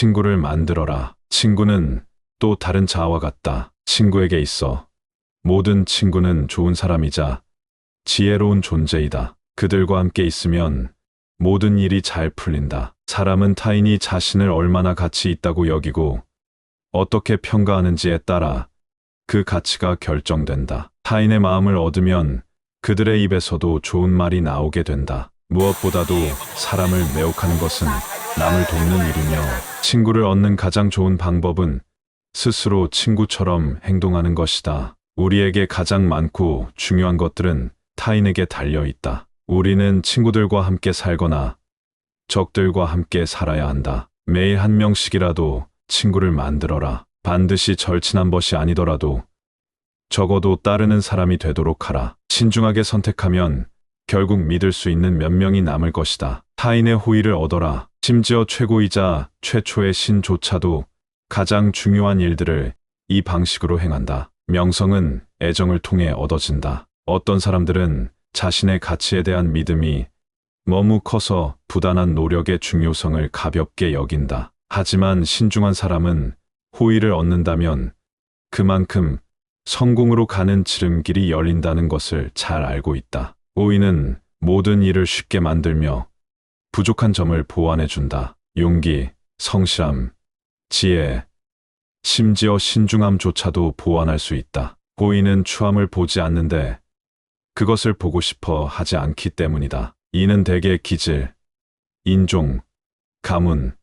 친구를 만들어라. 친구는 또 다른 자아와 같다. 친구에게 있어 모든 친구는 좋은 사람이자 지혜로운 존재이다. 그들과 함께 있으면 모든 일이 잘 풀린다. 사람은 타인이 자신을 얼마나 가치 있다고 여기고 어떻게 평가하는지에 따라 그 가치가 결정된다. 타인의 마음을 얻으면 그들의 입에서도 좋은 말이 나오게 된다. 무엇보다도 사람을 매혹하는 것은 남을 돕는 일이며 친구를 얻는 가장 좋은 방법은 스스로 친구처럼 행동하는 것이다. 우리에게 가장 많고 중요한 것들은 타인에게 달려 있다. 우리는 친구들과 함께 살거나 적들과 함께 살아야 한다. 매일 한 명씩이라도 친구를 만들어라. 반드시 절친한 것이 아니더라도 적어도 따르는 사람이 되도록 하라. 신중하게 선택하면 결국 믿을 수 있는 몇 명이 남을 것이다. 타인의 호의를 얻어라. 심지어 최고이자 최초의 신조차도 가장 중요한 일들을 이 방식으로 행한다. 명성은 애정을 통해 얻어진다. 어떤 사람들은 자신의 가치에 대한 믿음이 너무 커서 부단한 노력의 중요성을 가볍게 여긴다. 하지만 신중한 사람은 호의를 얻는다면 그만큼 성공으로 가는 지름길이 열린다는 것을 잘 알고 있다. 호의는 모든 일을 쉽게 만들며 부족한 점을 보완해준다. 용기, 성실함, 지혜, 심지어 신중함조차도 보완할 수 있다. 호의는 추함을 보지 않는데 그것을 보고 싶어 하지 않기 때문이다. 이는 대개 기질, 인종, 가문,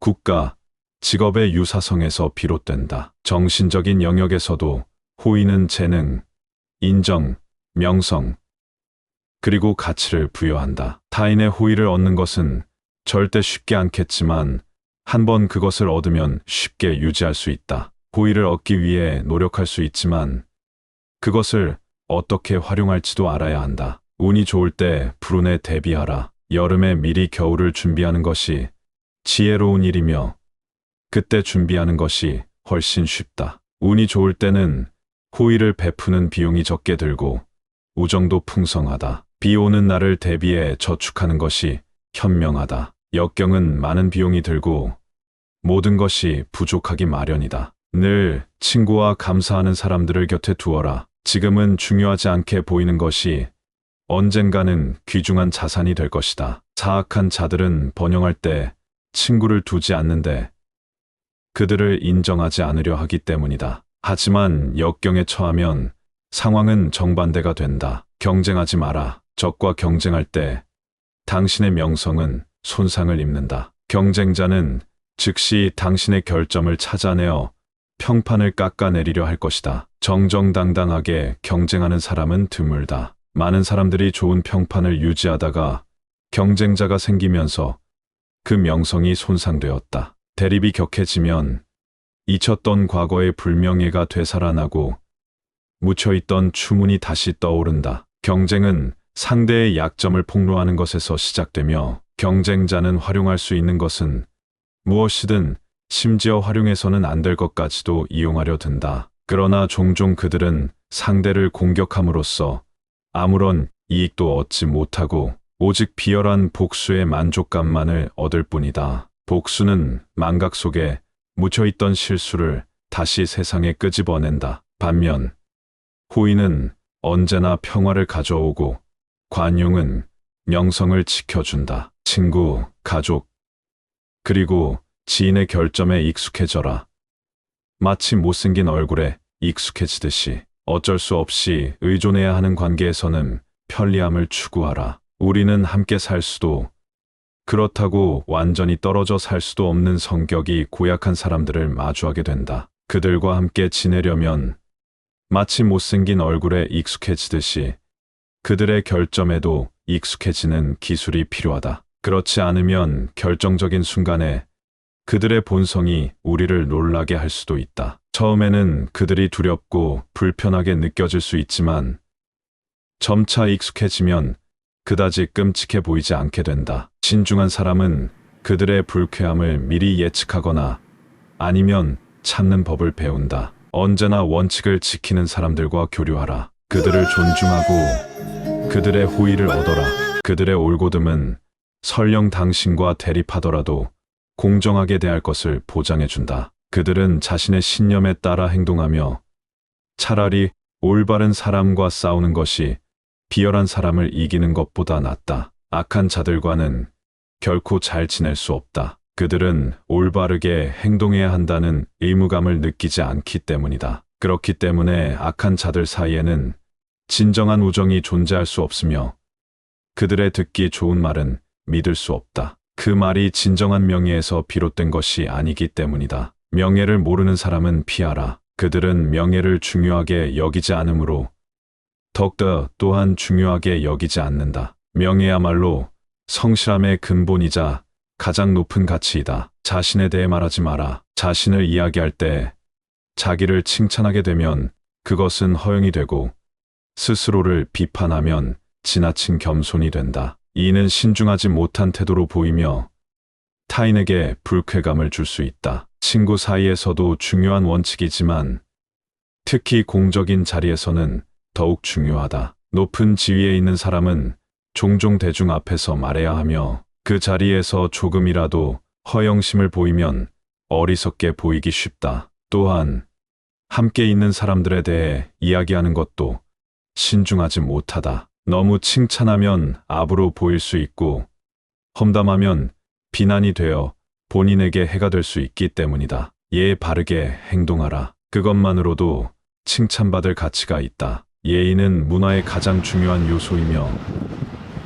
국가, 직업의 유사성에서 비롯된다. 정신적인 영역에서도 호의는 재능, 인정, 명성, 그리고 가치를 부여한다. 타인의 호의를 얻는 것은 절대 쉽지 않겠지만 한번 그것을 얻으면 쉽게 유지할 수 있다. 호의를 얻기 위해 노력할 수 있지만 그것을 어떻게 활용할지도 알아야 한다. 운이 좋을 때 불운에 대비하라. 여름에 미리 겨울을 준비하는 것이 지혜로운 일이며 그때 준비하는 것이 훨씬 쉽다. 운이 좋을 때는 호의를 베푸는 비용이 적게 들고 우정도 풍성하다. 비 오는 날을 대비해 저축하는 것이 현명하다. 역경은 많은 비용이 들고 모든 것이 부족하기 마련이다. 늘 친구와 감사하는 사람들을 곁에 두어라. 지금은 중요하지 않게 보이는 것이 언젠가는 귀중한 자산이 될 것이다. 사악한 자들은 번영할 때 친구를 두지 않는데 그들을 인정하지 않으려 하기 때문이다. 하지만 역경에 처하면 상황은 정반대가 된다. 경쟁하지 마라. 적과 경쟁할 때 당신의 명성은 손상을 입는다. 경쟁자는 즉시 당신의 결점을 찾아내어 평판을 깎아내리려 할 것이다. 정정당당하게 경쟁하는 사람은 드물다. 많은 사람들이 좋은 평판을 유지하다가 경쟁자가 생기면서 그 명성이 손상되었다. 대립이 격해지면 잊혔던 과거의 불명예가 되살아나고 묻혀있던 추문이 다시 떠오른다. 경쟁은 상대의 약점을 폭로하는 것에서 시작되며 경쟁자는 활용할 수 있는 것은 무엇이든 심지어 활용해서는 안 될 것까지도 이용하려 든다. 그러나 종종 그들은 상대를 공격함으로써 아무런 이익도 얻지 못하고 오직 비열한 복수의 만족감만을 얻을 뿐이다. 복수는 망각 속에 묻혀있던 실수를 다시 세상에 끄집어낸다. 반면 호의는 언제나 평화를 가져오고 관용은 명성을 지켜준다. 친구, 가족, 그리고 지인의 결점에 익숙해져라. 마치 못생긴 얼굴에 익숙해지듯이 어쩔 수 없이 의존해야 하는 관계에서는 편리함을 추구하라. 우리는 함께 살 수도 그렇다고 완전히 떨어져 살 수도 없는 성격이 고약한 사람들을 마주하게 된다. 그들과 함께 지내려면 마치 못생긴 얼굴에 익숙해지듯이 그들의 결점에도 익숙해지는 기술이 필요하다. 그렇지 않으면 결정적인 순간에 그들의 본성이 우리를 놀라게 할 수도 있다. 처음에는 그들이 두렵고 불편하게 느껴질 수 있지만 점차 익숙해지면 그다지 끔찍해 보이지 않게 된다. 신중한 사람은 그들의 불쾌함을 미리 예측하거나 아니면 참는 법을 배운다. 언제나 원칙을 지키는 사람들과 교류하라. 그들을 존중하고 그들의 호의를 얻어라. 그들의 올곧음은 설령 당신과 대립하더라도 공정하게 대할 것을 보장해준다. 그들은 자신의 신념에 따라 행동하며 차라리 올바른 사람과 싸우는 것이 비열한 사람을 이기는 것보다 낫다. 악한 자들과는 결코 잘 지낼 수 없다. 그들은 올바르게 행동해야 한다는 의무감을 느끼지 않기 때문이다. 그렇기 때문에 악한 자들 사이에는 진정한 우정이 존재할 수 없으며 그들의 듣기 좋은 말은 믿을 수 없다. 그 말이 진정한 명예에서 비롯된 것이 아니기 때문이다. 명예를 모르는 사람은 피하라. 그들은 명예를 중요하게 여기지 않으므로 더욱더 또한 중요하게 여기지 않는다. 명예야말로 성실함의 근본이자 가장 높은 가치이다. 자신에 대해 말하지 마라. 자신을 이야기할 때 자기를 칭찬하게 되면 그것은 허영이 되고 스스로를 비판하면 지나친 겸손이 된다. 이는 신중하지 못한 태도로 보이며 타인에게 불쾌감을 줄 수 있다. 친구 사이에서도 중요한 원칙이지만 특히 공적인 자리에서는 더욱 중요하다. 높은 지위에 있는 사람은 종종 대중 앞에서 말해야 하며 그 자리에서 조금이라도 허영심을 보이면 어리석게 보이기 쉽다. 또한 함께 있는 사람들에 대해 이야기하는 것도 신중하지 못하다. 너무 칭찬하면 압으로 보일 수 있고 험담하면 비난이 되어 본인에게 해가 될 수 있기 때문이다. 예에 바르게 행동하라. 그것만으로도 칭찬받을 가치가 있다. 예의는 문화의 가장 중요한 요소이며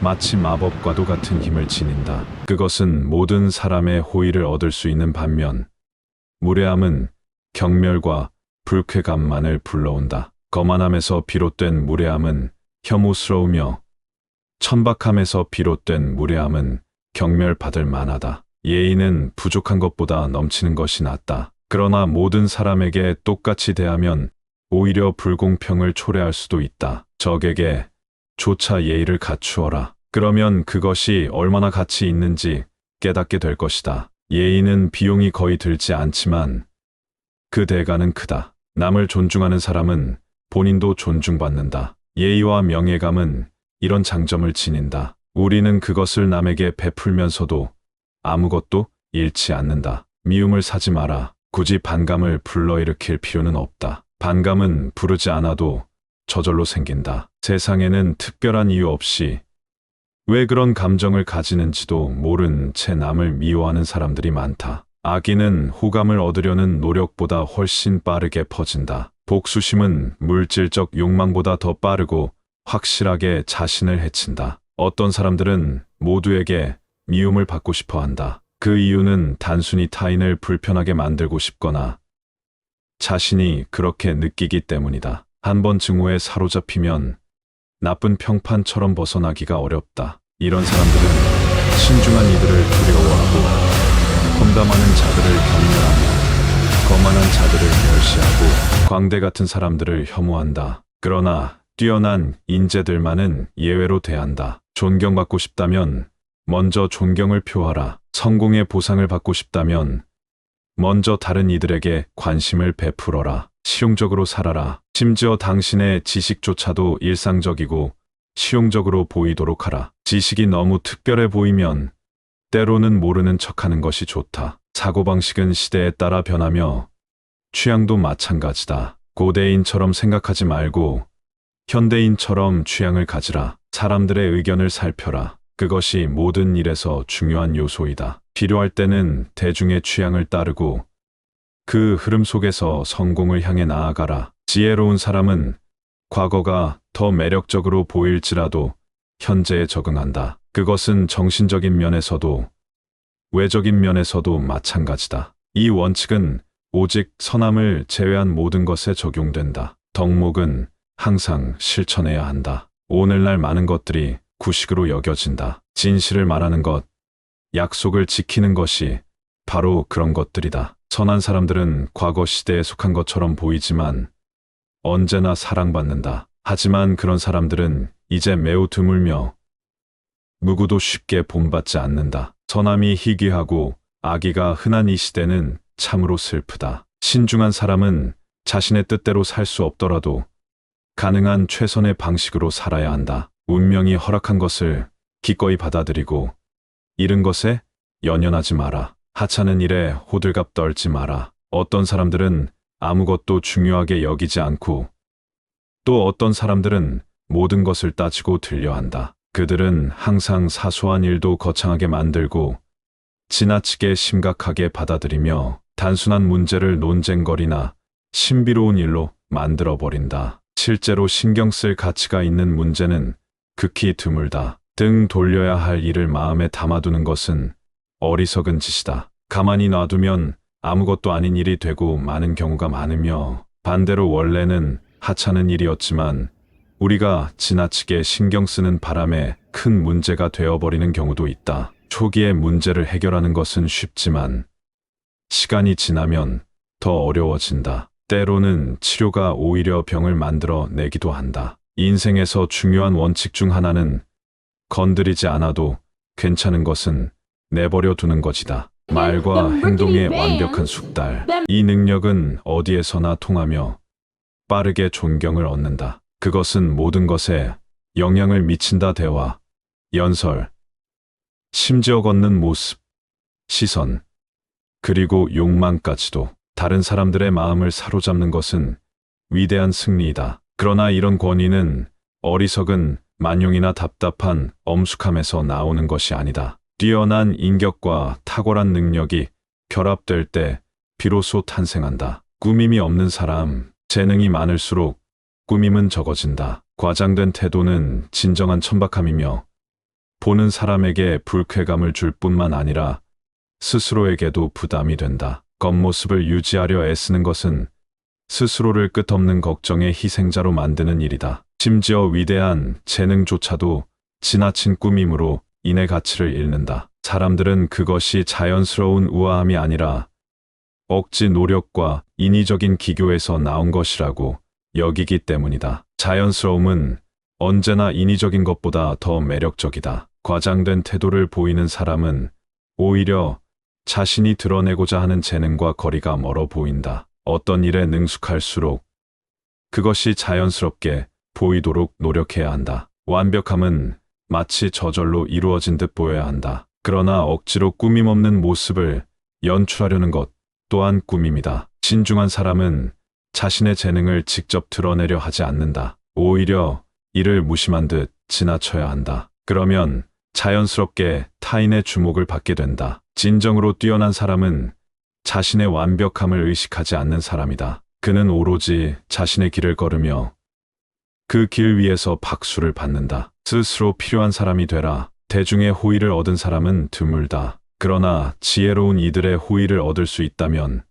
마치 마법과도 같은 힘을 지닌다. 그것은 모든 사람의 호의를 얻을 수 있는 반면 무례함은 경멸과 불쾌감만을 불러온다. 거만함에서 비롯된 무례함은 혐오스러우며 천박함에서 비롯된 무례함은 경멸받을 만하다. 예의는 부족한 것보다 넘치는 것이 낫다. 그러나 모든 사람에게 똑같이 대하면 오히려 불공평을 초래할 수도 있다. 적에게 조차 예의를 갖추어라. 그러면 그것이 얼마나 가치 있는지 깨닫게 될 것이다. 예의는 비용이 거의 들지 않지만 그 대가는 크다. 남을 존중하는 사람은 본인도 존중받는다. 예의와 명예감은 이런 장점을 지닌다. 우리는 그것을 남에게 베풀면서도 아무것도 잃지 않는다. 미움을 사지 마라. 굳이 반감을 불러일으킬 필요는 없다. 반감은 부르지 않아도 저절로 생긴다. 세상에는 특별한 이유 없이 왜 그런 감정을 가지는지도 모른 채 남을 미워하는 사람들이 많다. 악의는 호감을 얻으려는 노력보다 훨씬 빠르게 퍼진다. 복수심은 물질적 욕망보다 더 빠르고 확실하게 자신을 해친다. 어떤 사람들은 모두에게 미움을 받고 싶어 한다. 그 이유는 단순히 타인을 불편하게 만들고 싶거나 자신이 그렇게 느끼기 때문이다. 한번 증오에 사로잡히면 나쁜 평판처럼 벗어나기가 어렵다. 이런 사람들은 신중한 이들을 두려워하고 험담하는 자들을 경멸하며 거만한 자들을 멸시하고 광대 같은 사람들을 혐오한다. 그러나 뛰어난 인재들만은 예외로 대한다. 존경받고 싶다면 먼저 존경을 표하라. 성공의 보상을 받고 싶다면 먼저 다른 이들에게 관심을 베풀어라. 실용적으로 살아라. 심지어 당신의 지식조차도 일상적이고 실용적으로 보이도록 하라. 지식이 너무 특별해 보이면 때로는 모르는 척하는 것이 좋다. 사고방식은 시대에 따라 변하며 취향도 마찬가지다. 고대인처럼 생각하지 말고 현대인처럼 취향을 가지라. 사람들의 의견을 살펴라. 그것이 모든 일에서 중요한 요소이다. 필요할 때는 대중의 취향을 따르고 그 흐름 속에서 성공을 향해 나아가라. 지혜로운 사람은 과거가 더 매력적으로 보일지라도 현재에 적응한다. 그것은 정신적인 면에서도 외적인 면에서도 마찬가지다. 이 원칙은 오직 선함을 제외한 모든 것에 적용된다. 덕목은 항상 실천해야 한다. 오늘날 많은 것들이 구식으로 여겨진다. 진실을 말하는 것, 약속을 지키는 것이 바로 그런 것들이다. 선한 사람들은 과거 시대에 속한 것처럼 보이지만 언제나 사랑받는다. 하지만 그런 사람들은 이제 매우 드물며 누구도 쉽게 본받지 않는다. 선함이 희귀하고 악의가 흔한 이 시대는 참으로 슬프다. 신중한 사람은 자신의 뜻대로 살 수 없더라도 가능한 최선의 방식으로 살아야 한다. 운명이 허락한 것을 기꺼이 받아들이고 잃은 것에 연연하지 마라. 하찮은 일에 호들갑 떨지 마라. 어떤 사람들은 아무것도 중요하게 여기지 않고 또 어떤 사람들은 모든 것을 따지고 들려한다. 그들은 항상 사소한 일도 거창하게 만들고 지나치게 심각하게 받아들이며 단순한 문제를 논쟁거리나 신비로운 일로 만들어버린다. 실제로 신경 쓸 가치가 있는 문제는 극히 드물다. 등 돌려야 할 일을 마음에 담아두는 것은 어리석은 짓이다. 가만히 놔두면 아무것도 아닌 일이 되고 마는 경우가 많으며 반대로 원래는 하찮은 일이었지만 우리가 지나치게 신경 쓰는 바람에 큰 문제가 되어버리는 경우도 있다. 초기에 문제를 해결하는 것은 쉽지만 시간이 지나면 더 어려워진다. 때로는 치료가 오히려 병을 만들어 내기도 한다. 인생에서 중요한 원칙 중 하나는 건드리지 않아도 괜찮은 것은 내버려 두는 것이다. 말과 행동의 완벽한 숙달. 이 능력은 어디에서나 통하며 빠르게 존경을 얻는다. 그것은 모든 것에 영향을 미친다. 대화, 연설, 심지어 걷는 모습, 시선, 그리고 욕망까지도. 다른 사람들의 마음을 사로잡는 것은 위대한 승리이다. 그러나 이런 권위는 어리석은 만용이나 답답한 엄숙함에서 나오는 것이 아니다. 뛰어난 인격과 탁월한 능력이 결합될 때 비로소 탄생한다. 꾸밈이 없는 사람, 재능이 많을수록 꾸밈은 적어진다. 과장된 태도는 진정한 천박함이며 보는 사람에게 불쾌감을 줄 뿐만 아니라 스스로에게도 부담이 된다. 겉모습을 유지하려 애쓰는 것은 스스로를 끝없는 걱정의 희생자로 만드는 일이다. 심지어 위대한 재능조차도 지나친 꾸밈으로 인해 가치를 잃는다. 사람들은 그것이 자연스러운 우아함이 아니라 억지 노력과 인위적인 기교에서 나온 것이라고 여기기 때문이다. 자연스러움은 언제나 인위적인 것보다 더 매력적이다. 과장된 태도를 보이는 사람은 오히려 자신이 드러내고자 하는 재능과 거리가 멀어 보인다. 어떤 일에 능숙할수록 그것이 자연스럽게 보이도록 노력해야 한다. 완벽함은 마치 저절로 이루어진 듯 보여야 한다. 그러나 억지로 꾸밈 없는 모습을 연출하려는 것 또한 꾸밈이다. 신중한 사람은 자신의 재능을 직접 드러내려 하지 않는다. 오히려 이를 무심한 듯 지나쳐야 한다. 그러면 자연스럽게 타인의 주목을 받게 된다. 진정으로 뛰어난 사람은 자신의 완벽함을 의식하지 않는 사람이다. 그는 오로지 자신의 길을 걸으며 그 길 위에서 박수를 받는다. 스스로 필요한 사람이 되라. 대중의 호의를 얻은 사람은 드물다. 그러나 지혜로운 이들의 호의를 얻을 수 있다면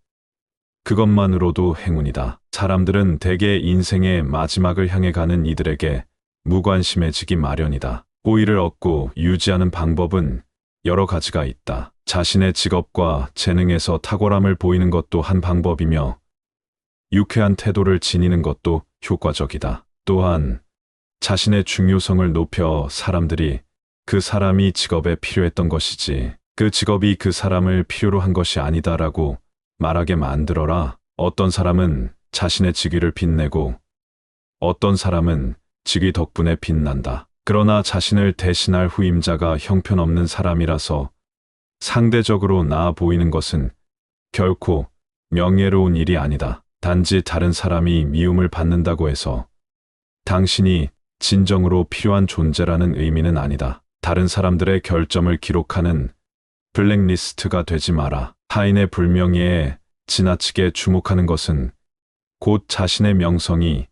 그것만으로도 행운이다. 사람들은 대개 인생의 마지막을 향해 가는 이들에게 무관심해지기 마련이다. 호의를 얻고 유지하는 방법은 여러 가지가 있다. 자신의 직업과 재능에서 탁월함을 보이는 것도 한 방법이며 유쾌한 태도를 지니는 것도 효과적이다. 또한 자신의 중요성을 높여 사람들이 그 사람이 직업에 필요했던 것이지 그 직업이 그 사람을 필요로 한 것이 아니다라고 말하게 만들어라. 어떤 사람은 자신의 직위를 빛내고 어떤 사람은 직위 덕분에 빛난다. 그러나 자신을 대신할 후임자가 형편없는 사람이라서 상대적으로 나아 보이는 것은 결코 명예로운 일이 아니다. 단지 다른 사람이 미움을 받는다고 해서 당신이 진정으로 필요한 존재라는 의미는 아니다. 다른 사람들의 결점을 기록하는 블랙리스트가 되지 마라. 타인의 불명예에 지나치게 주목하는 것은 곧 자신의 명성이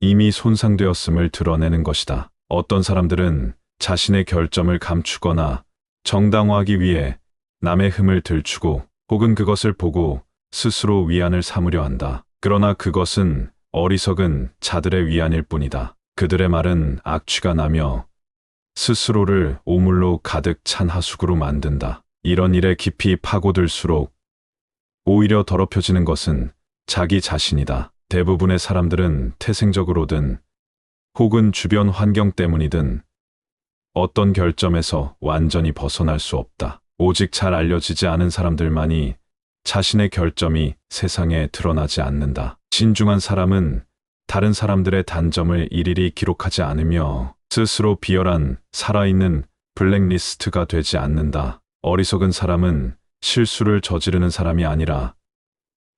이미 손상되었음을 드러내는 것이다. 어떤 사람들은 자신의 결점을 감추거나 정당화하기 위해 남의 흠을 들추고 혹은 그것을 보고 스스로 위안을 삼으려 한다. 그러나 그것은 어리석은 자들의 위안일 뿐이다. 그들의 말은 악취가 나며 스스로를 오물로 가득 찬 하수구로 만든다. 이런 일에 깊이 파고들수록 오히려 더럽혀지는 것은 자기 자신이다. 대부분의 사람들은 태생적으로든 혹은 주변 환경 때문이든 어떤 결점에서 완전히 벗어날 수 없다. 오직 잘 알려지지 않은 사람들만이 자신의 결점이 세상에 드러나지 않는다. 신중한 사람은 다른 사람들의 단점을 일일이 기록하지 않으며 스스로 비열한 살아있는 블랙리스트가 되지 않는다. 어리석은 사람은 실수를 저지르는 사람이 아니라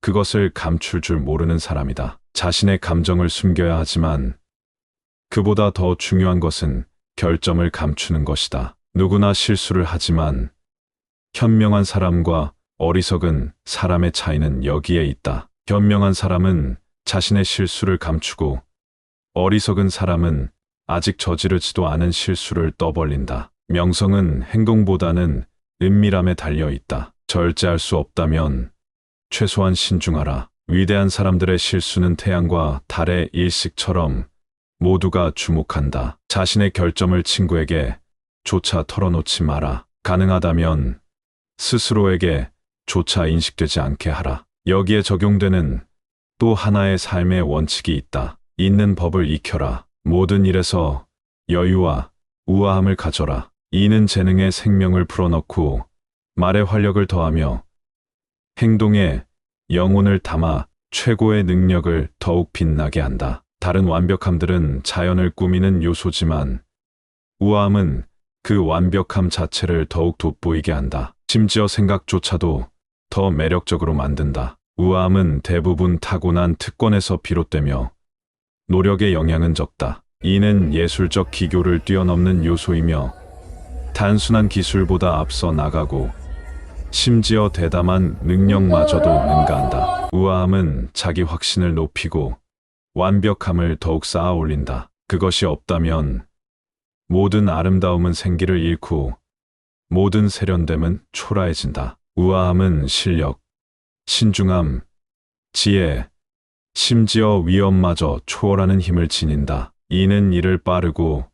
그것을 감출 줄 모르는 사람이다. 자신의 감정을 숨겨야 하지만 그보다 더 중요한 것은 결점을 감추는 것이다. 누구나 실수를 하지만 현명한 사람과 어리석은 사람의 차이는 여기에 있다. 현명한 사람은 자신의 실수를 감추고 어리석은 사람은 아직 저지르지도 않은 실수를 떠벌린다. 명성은 행동보다는 은밀함에 달려 있다. 절제할 수 없다면 최소한 신중하라. 위대한 사람들의 실수는 태양과 달의 일식처럼 모두가 주목한다. 자신의 결점을 친구에게 조차 털어놓지 마라. 가능하다면 스스로에게 조차 인식되지 않게 하라. 여기에 적용되는 또 하나의 삶의 원칙이 있다. 있는 법을 익혀라. 모든 일에서 여유와 우아함을 가져라. 이는 재능에 생명을 풀어넣고 말에 활력을 더하며 행동에 영혼을 담아 최고의 능력을 더욱 빛나게 한다. 다른 완벽함들은 자연을 꾸미는 요소지만 우아함은 그 완벽함 자체를 더욱 돋보이게 한다. 심지어 생각조차도 더 매력적으로 만든다. 우아함은 대부분 타고난 특권에서 비롯되며 노력의 영향은 적다. 이는 예술적 기교를 뛰어넘는 요소이며 단순한 기술보다 앞서 나가고 심지어 대담한 능력마저도 능가한다. 우아함은 자기 확신을 높이고 완벽함을 더욱 쌓아 올린다. 그것이 없다면 모든 아름다움은 생기를 잃고 모든 세련됨은 초라해진다. 우아함은 실력, 신중함, 지혜, 심지어 위험마저 초월하는 힘을 지닌다. 이는 일을 빠르고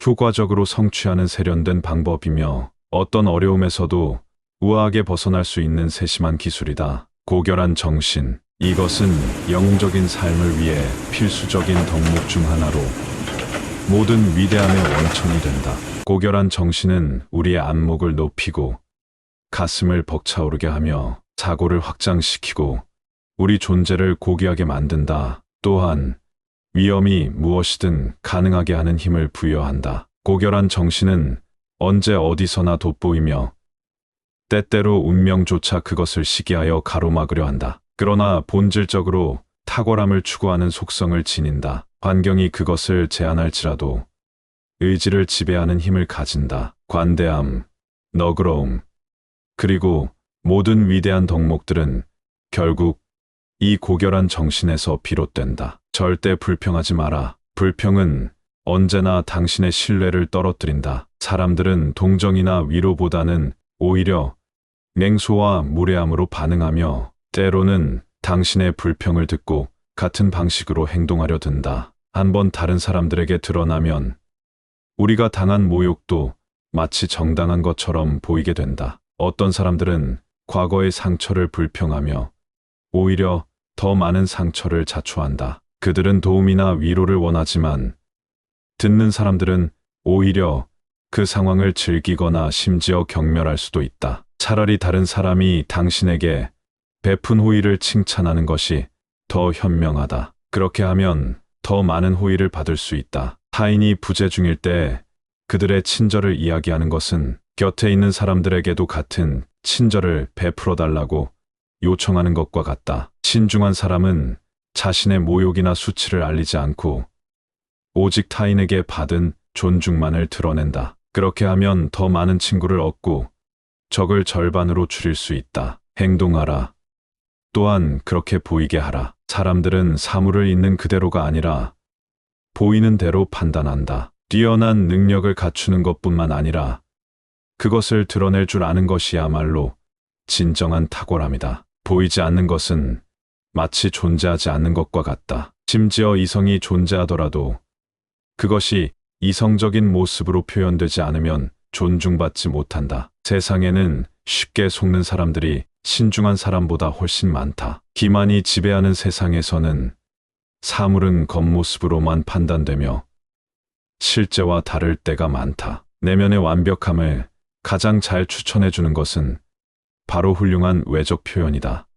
효과적으로 성취하는 세련된 방법이며 어떤 어려움에서도 우아하게 벗어날 수 있는 세심한 기술이다. 고결한 정신. 이것은 영웅적인 삶을 위해 필수적인 덕목 중 하나로 모든 위대함의 원천이 된다. 고결한 정신은 우리의 안목을 높이고 가슴을 벅차오르게 하며 사고를 확장시키고 우리 존재를 고귀하게 만든다. 또한 위험이 무엇이든 가능하게 하는 힘을 부여한다. 고결한 정신은 언제 어디서나 돋보이며 때때로 운명조차 그것을 시기하여 가로막으려 한다. 그러나 본질적으로 탁월함을 추구하는 속성을 지닌다. 환경이 그것을 제한할지라도 의지를 지배하는 힘을 가진다. 관대함, 너그러움, 그리고 모든 위대한 덕목들은 결국 이 고결한 정신에서 비롯된다. 절대 불평하지 마라. 불평은 언제나 당신의 신뢰를 떨어뜨린다. 사람들은 동정이나 위로보다는 오히려 냉소와 무례함으로 반응하며 때로는 당신의 불평을 듣고 같은 방식으로 행동하려 든다. 한번 다른 사람들에게 드러나면 우리가 당한 모욕도 마치 정당한 것처럼 보이게 된다. 어떤 사람들은 과거의 상처를 불평하며 오히려 더 많은 상처를 자초한다. 그들은 도움이나 위로를 원하지만 듣는 사람들은 오히려 그 상황을 즐기거나 심지어 경멸할 수도 있다. 차라리 다른 사람이 당신에게 베푼 호의를 칭찬하는 것이 더 현명하다. 그렇게 하면 더 많은 호의를 받을 수 있다. 타인이 부재 중일 때 그들의 친절을 이야기하는 것은 곁에 있는 사람들에게도 같은 친절을 베풀어 달라고 요청하는 것과 같다. 신중한 사람은 자신의 모욕이나 수치를 알리지 않고 오직 타인에게 받은 존중만을 드러낸다. 그렇게 하면 더 많은 친구를 얻고 적을 절반으로 줄일 수 있다. 행동하라. 또한 그렇게 보이게 하라. 사람들은 사물을 있는 그대로가 아니라 보이는 대로 판단한다. 뛰어난 능력을 갖추는 것뿐만 아니라 그것을 드러낼 줄 아는 것이야말로 진정한 탁월함이다. 보이지 않는 것은 마치 존재하지 않는 것과 같다. 심지어 이성이 존재하더라도 그것이 이성적인 모습으로 표현되지 않으면 존중받지 못한다. 세상에는 쉽게 속는 사람들이 신중한 사람보다 훨씬 많다. 기만이 지배하는 세상에서는 사물은 겉모습으로만 판단되며 실제와 다를 때가 많다. 내면의 완벽함을 가장 잘 추천해 주는 것은 바로 훌륭한 외적 표현이다.